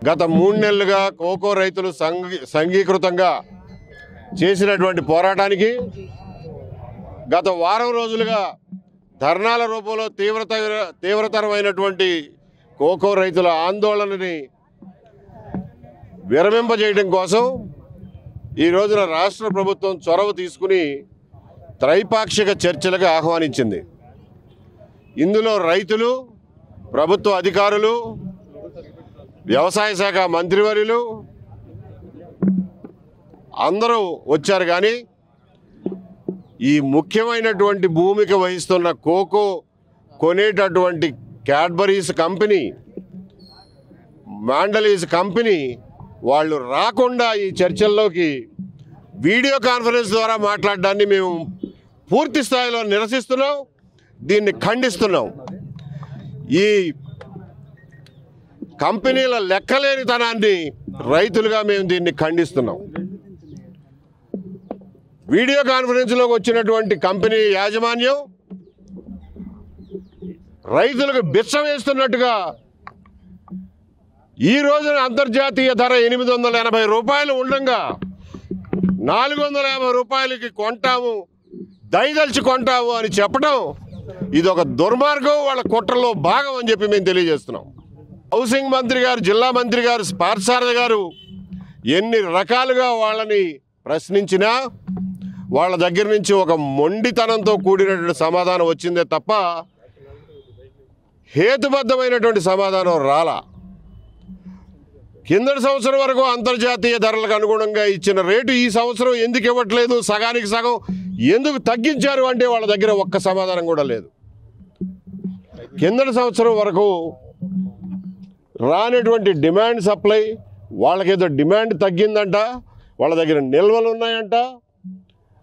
గత 3 నెలలుగా కోకో రైతులు సంఘీకృతంగా చేసినటువంటి పోరాటానికి గత వారం రోజులుగా ధర్నాల రూపంలో తీవ్రతరమైనటువంటి కోకో రైతుల ఆందోళనని విరమింపజేయడం కోసం ఈ రోజున రాష్ట్ర ప్రభుత్వం చొరవ తీసుకుని త్రైపాక్షిక చర్చలకు ఆహ్వానించింది. ఇందులో రైతులు, ప్రభుత్వ అధికారులు, వ్యవసాయ శాఖ మంత్రివర్యులు అందరూ వచ్చారు. కానీ ఈ ముఖ్యమైనటువంటి భూమిక వహిస్తున్న కోకో కొనేటటువంటి క్యాడ్బరీస్ కంపెనీ, మాండలీస్ కంపెనీ వాళ్ళు రాకుండా ఈ చర్చల్లోకి వీడియో కాన్ఫరెన్స్ ద్వారా మాట్లాడడాన్ని మేము పూర్తి స్థాయిలో నిరసిస్తున్నాం, దీన్ని ఖండిస్తున్నాం. ఈ కంపెనీల లెక్కలేనితనాన్ని రైతులుగా మేము దీన్ని ఖండిస్తున్నాం. వీడియో కాన్ఫరెన్స్లోకి వచ్చినటువంటి కంపెనీ యాజమాన్యం రైతులకు బిచ్చం వేస్తున్నట్టుగా ఈ రోజున అంతర్జాతీయ ధర 880 రూపాయలు ఉండగా 450 రూపాయలకి కొంటాము, దయదలిచి కొంటాము అని చెప్పడం ఇది ఒక దుర్మార్గం, వాళ్ళ కుట్రలో భాగం అని చెప్పి మేము తెలియజేస్తున్నాం. హౌసింగ్ మంత్రి గారు, జిల్లా మంత్రి గారు, పార్థసారథి గారు ఎన్ని రకాలుగా వాళ్ళని ప్రశ్నించినా వాళ్ళ దగ్గర నుంచి ఒక మొండితనంతో కూడినటువంటి సమాధానం వచ్చిందే తప్ప హేతుబద్ధమైనటువంటి సమాధానం రాలా. కిందటి సంవత్సరం వరకు అంతర్జాతీయ ధరలకు అనుగుణంగా ఇచ్చిన రేటు ఈ సంవత్సరం ఎందుకు ఇవ్వట్లేదు, సగానికి సగం ఎందుకు తగ్గించారు అంటే వాళ్ళ దగ్గర ఒక్క సమాధానం కూడా లేదు. కిందటి సంవత్సరం వరకు రానటువంటి డిమాండ్ సప్లై, వాళ్ళకేదో డిమాండ్ తగ్గిందంట, వాళ్ళ దగ్గర నిల్వలు ఉన్నాయంట,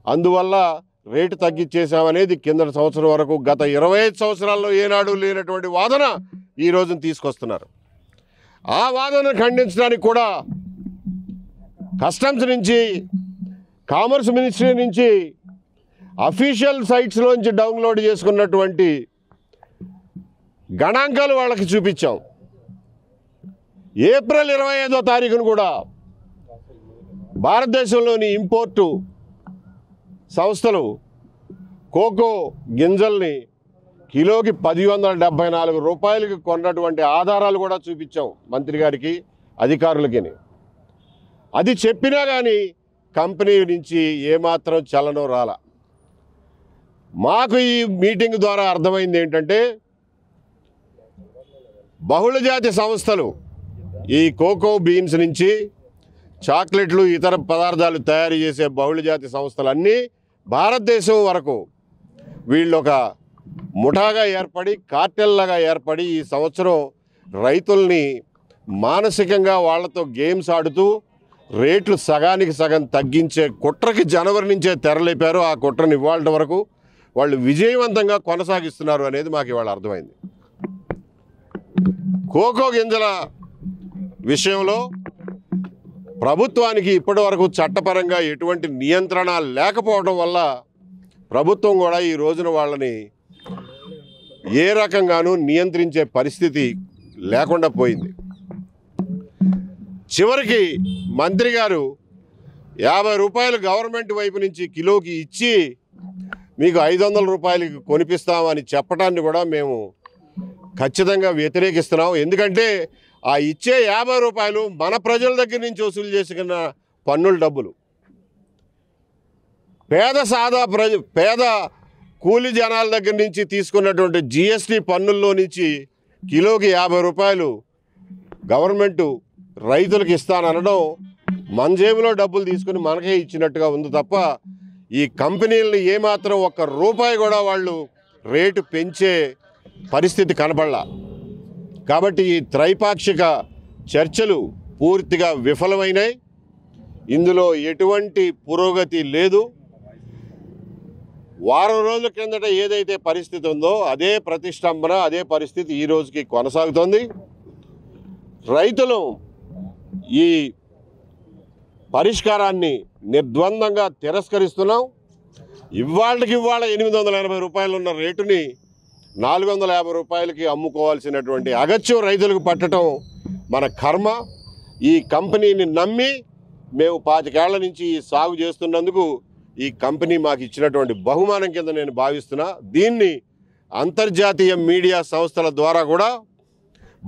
అందువల్ల రేటు తగ్గించేసామనేది కిందటి సంవత్సరం వరకు గత 25 సంవత్సరాల్లో ఏనాడు లేనటువంటి వాదన ఈ రోజున తీసుకొస్తున్నారు. ఆ వాదన ఖండించడానికి కూడా కస్టమ్స్ నుంచి, కామర్స్ మినిస్ట్రీ నుంచి అఫీషియల్ సైట్స్లోంచి డౌన్లోడ్ చేసుకున్నటువంటి గణాంకాలు వాళ్ళకి చూపించాం. ఏప్రిల్ 25వ తారీఖును కూడా భారతదేశంలోని ఇంపోర్టు సంస్థలు కోకో గింజల్ని కిలోకి 1,174 రూపాయలకి కొన్నటువంటి ఆధారాలు కూడా చూపించాం మంత్రి గారికి, అధికారులకి. అది చెప్పినా కానీ కంపెనీ నుంచి ఏమాత్రం చలనం రాలా. మాకు ఈ మీటింగ్ ద్వారా అర్థమైంది ఏంటంటే బహుళజాతి సంస్థలు ఈ కోకో బీన్స్ నుంచి చాక్లెట్లు, ఇతర పదార్థాలు తయారు చేసే బహుళజాతి సంస్థలన్నీ భారతదేశం వరకు వీళ్ళు ఒక ముఠాగా ఏర్పడి, కార్టెల్లాగా ఏర్పడి ఈ సంవత్సరం రైతుల్ని మానసికంగా వాళ్లతో గేమ్స్ ఆడుతూ రేట్లు సగానికి సగం తగ్గించే కుట్రకి జనవరి నుంచే తెరలేపారు. ఆ కుట్రని ఇవాళ వరకు వాళ్ళు విజయవంతంగా కొనసాగిస్తున్నారు అనేది మాకు ఇవాళ అర్థమైంది. కోకో గింజల విషయంలో ప్రభుత్వానికి ఇప్పటి వరకు చట్టపరంగా ఎటువంటి నియంత్రణ లేకపోవడం వల్ల ప్రభుత్వం కూడా ఈ రోజున వాళ్ళని ఏ రకంగానూ నియంత్రించే పరిస్థితి లేకుండా పోయింది. చివరికి మంత్రి గారు 50 రూపాయలు గవర్నమెంట్ వైపు నుంచి కిలోకి ఇచ్చి మీకు 500 రూపాయలకి కొనిపిస్తామని చెప్పడాన్ని కూడా మేము ఖచ్చితంగా వ్యతిరేకిస్తున్నాం. ఎందుకంటే ఆ ఇచ్చే 50 రూపాయలు మన ప్రజల దగ్గర నుంచి వసూలు చేసుకున్న పన్నుల డబ్బులు. పేద కూలి జనాల దగ్గర నుంచి తీసుకున్నటువంటి జిఎస్టీ పన్నుల్లో నుంచి కిలోకి 50 రూపాయలు గవర్నమెంటు రైతులకు ఇస్తాననడం మన జేబులో డబ్బులు తీసుకుని మనకే ఇచ్చినట్టుగా ఉంది తప్ప ఈ కంపెనీలని ఏమాత్రం ఒక్క రూపాయి కూడా వాళ్ళు రేటు పెంచే పరిస్థితి కనబడలా. కాబట్టి ఈ త్రైపాక్షిక చర్చలు పూర్తిగా విఫలమైనాయి. ఇందులో ఎటువంటి పురోగతి లేదు. వారం రోజుల కిందట ఏదైతే పరిస్థితి ఉందో అదే ప్రతిష్టంభన, అదే పరిస్థితి ఈ రోజుకి కొనసాగుతోంది. రైతులు ఈ పరిష్కారాన్ని నిర్ద్వందంగా తిరస్కరిస్తున్నాం. ఇవాళకి 880 రూపాయలు ఉన్న రేటుని 450 రూపాయలకి అమ్ముకోవాల్సినటువంటి అగత్యం రైతులకు పట్టడం మన కర్మ. ఈ కంపెనీని నమ్మి మేము 25 ఏళ్ల నుంచి ఈ సాగు చేస్తున్నందుకు ఈ కంపెనీ మాకు ఇచ్చినటువంటి బహుమానం కింద నేను భావిస్తున్నా. దీన్ని అంతర్జాతీయ మీడియా సంస్థల ద్వారా కూడా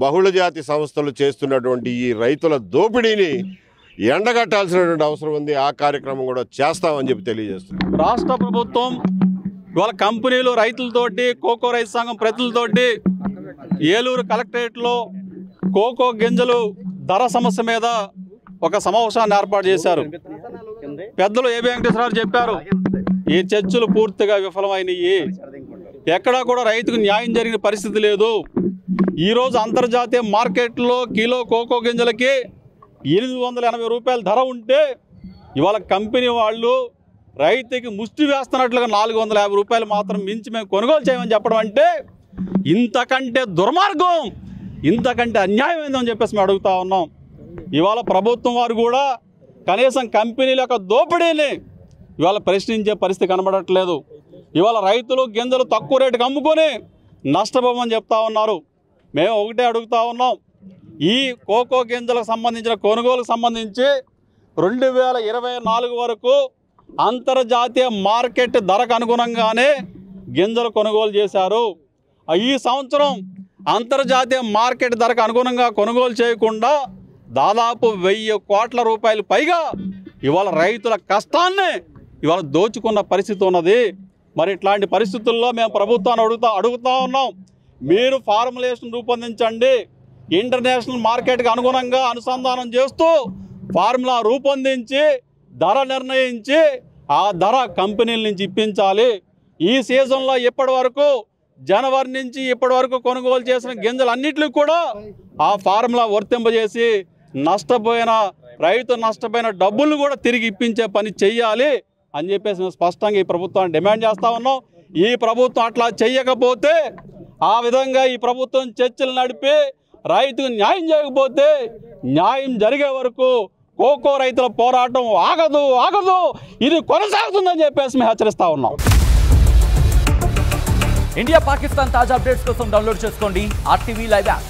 బహుళజాతి సంస్థలు చేస్తున్నటువంటి ఈ రైతుల దోపిడీని ఎండగట్టాల్సినటువంటి అవసరం ఉంది. ఆ కార్యక్రమం కూడా చేస్తామని చెప్పి తెలియజేస్తున్నాం. రాష్ట్ర ప్రభుత్వం ఇవాళ కంపెనీలు రైతులతోటి కోకో రైతు సంఘం ప్రతినిధులతోటి ఏలూరు కలెక్టరేట్లో కోకో గింజలు ధర సమస్య మీద ఒక సమావేశాన్ని ఏర్పాటు చేశారు. పెద్దలు ఏబి వెంకటేశ్వరరావు చెప్పారు, ఈ చర్చలు పూర్తిగా విఫలమైనవి, ఎక్కడా కూడా రైతుకు న్యాయం జరిగిన పరిస్థితి లేదు. ఈరోజు అంతర్జాతీయ మార్కెట్లో కిలో కోకో గింజలకి 880 రూపాయల ధర ఉంటే ఇవాళ కంపెనీ వాళ్ళు రైతుకి ముష్టి వేస్తున్నట్లుగా 450 రూపాయలు మాత్రం మించి మేము కొనుగోలు చేయమని చెప్పడం అంటే ఇంతకంటే దుర్మార్గం, ఇంతకంటే అన్యాయం ఏందని చెప్పేసి మేము అడుగుతా ఉన్నాం. ఇవాళ ప్రభుత్వం వారు కూడా కనీసం కంపెనీల యొక్క దోపిడీని ఇవాళ ప్రశ్నించే పరిస్థితి కనబడట్లేదు. ఇవాళ రైతులు గింజలు తక్కువ రేటుకి అమ్ముకొని నష్టపోమని చెప్తా ఉన్నారు. మేము ఒకటే అడుగుతా ఉన్నాం, ఈ కోకో గింజలకు సంబంధించిన కొనుగోలుకు సంబంధించి 2024 వరకు అంతర్జాతీయ మార్కెట్ ధరకు అనుగుణంగానే గింజలు కొనుగోలు చేశారు. ఈ సంవత్సరం అంతర్జాతీయ మార్కెట్ ధరకు అనుగుణంగా కొనుగోలు చేయకుండా దాదాపు 1000 కోట్ల రూపాయలు పైగా ఇవాళ రైతుల కష్టాన్ని ఇవాళ దోచుకున్న పరిస్థితి ఉన్నది. మరి ఇట్లాంటి పరిస్థితుల్లో మేము ప్రభుత్వాన్ని అడుగుతా ఉన్నాం, మీరు ఫార్ములేషన్ రూపొందించండి, ఇంటర్నేషనల్ మార్కెట్కి అనుగుణంగా అనుసంధానం చేస్తూ ఫార్ములా రూపొందించి ధర నిర్ణయించి ఆ ధర కంపెనీల నుంచి ఇప్పించాలి. ఈ సీజన్లో ఇప్పటి వరకు జనవరి నుంచి ఇప్పటి వరకు కొనుగోలు చేసిన గింజలన్నింటికి కూడా ఆ ఫార్ములా వర్తింపజేసి రైతు నష్టపోయిన డబ్బులను కూడా తిరిగి ఇప్పించే పని చెయ్యాలి అని చెప్పేసి మేము స్పష్టంగా ఈ ప్రభుత్వాన్ని డిమాండ్ చేస్తూ ఉన్నాం. ఈ ప్రభుత్వం అట్లా చెయ్యకపోతే, ఆ విధంగా ఈ ప్రభుత్వం చర్చలు నడిపి రైతుకు న్యాయం చేయకపోతే న్యాయం జరిగే వరకు కోకో రైతుల పోరాటం ఆగదు, ఇది కొనసాగుతుందని చెప్పేసి మేము హెచ్చరిస్తా ఉన్నాం. ఇండియా పాకిస్తాన్ తాజా అప్డేట్స్ కోసం డౌన్లోడ్ చేసుకోండి RTV లైవ్ యాప్.